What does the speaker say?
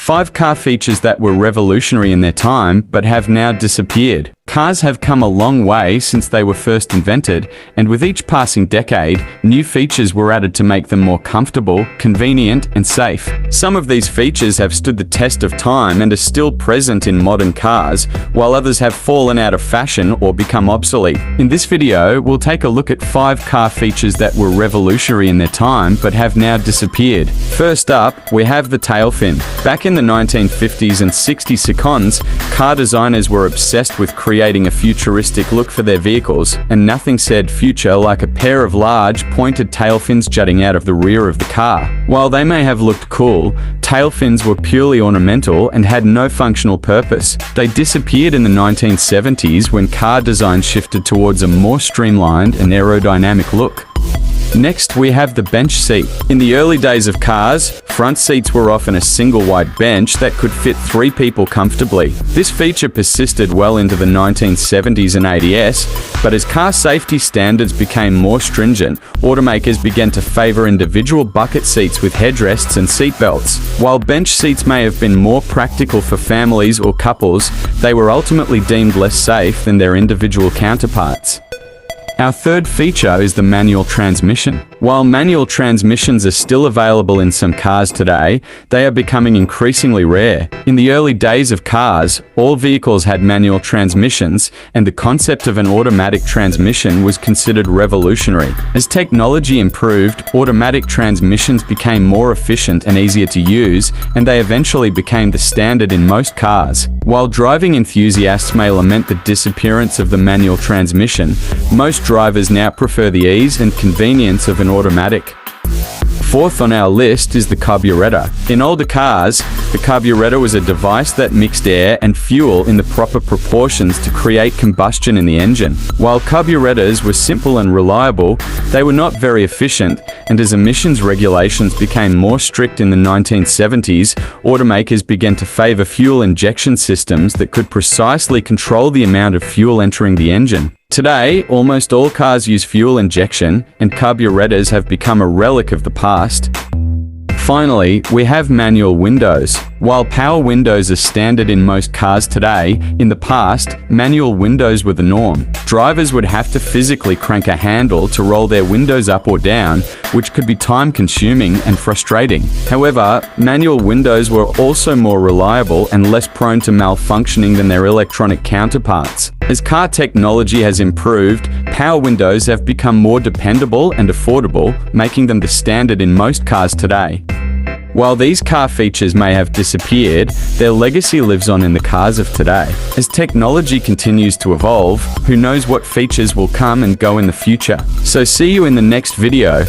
5 car features that were revolutionary in their time, but have now disappeared. Cars have come a long way since they were first invented, and with each passing decade, new features were added to make them more comfortable, convenient, and safe. Some of these features have stood the test of time and are still present in modern cars, while others have fallen out of fashion or become obsolete. In this video, we'll take a look at 5 car features that were revolutionary in their time, but have now disappeared. First up, we have the tail fin. Back in the 1950s and 60s seconds, car designers were obsessed with creating a futuristic look for their vehicles, and nothing said future like a pair of large, pointed tail fins jutting out of the rear of the car. While they may have looked cool, tail fins were purely ornamental and had no functional purpose. They disappeared in the 1970s when car design shifted towards a more streamlined and aerodynamic look. Next, we have the bench seat. In the early days of cars, front seats were often a single wide bench that could fit 3 people comfortably. This feature persisted well into the 1970s and 80s, but as car safety standards became more stringent, automakers began to favor individual bucket seats with headrests and seatbelts. While bench seats may have been more practical for families or couples, they were ultimately deemed less safe than their individual counterparts. Our third feature is the manual transmission. While manual transmissions are still available in some cars today, they are becoming increasingly rare. In the early days of cars, all vehicles had manual transmissions, and the concept of an automatic transmission was considered revolutionary. As technology improved, automatic transmissions became more efficient and easier to use, and they eventually became the standard in most cars. While driving enthusiasts may lament the disappearance of the manual transmission, most drivers now prefer the ease and convenience of an automatic. Fourth on our list is the carburetor. In older cars, the carburetor was a device that mixed air and fuel in the proper proportions to create combustion in the engine. While carburetors were simple and reliable, they were not very efficient, and as emissions regulations became more strict in the 1970s, automakers began to favor fuel injection systems that could precisely control the amount of fuel entering the engine. Today, almost all cars use fuel injection, and carburetors have become a relic of the past. Finally, we have manual windows. While power windows are standard in most cars today, in the past, manual windows were the norm. Drivers would have to physically crank a handle to roll their windows up or down, which could be time-consuming and frustrating. However, manual windows were also more reliable and less prone to malfunctioning than their electronic counterparts. As car technology has improved, power windows have become more dependable and affordable, making them the standard in most cars today. While these car features may have disappeared, their legacy lives on in the cars of today. As technology continues to evolve, who knows what features will come and go in the future. So see you in the next video.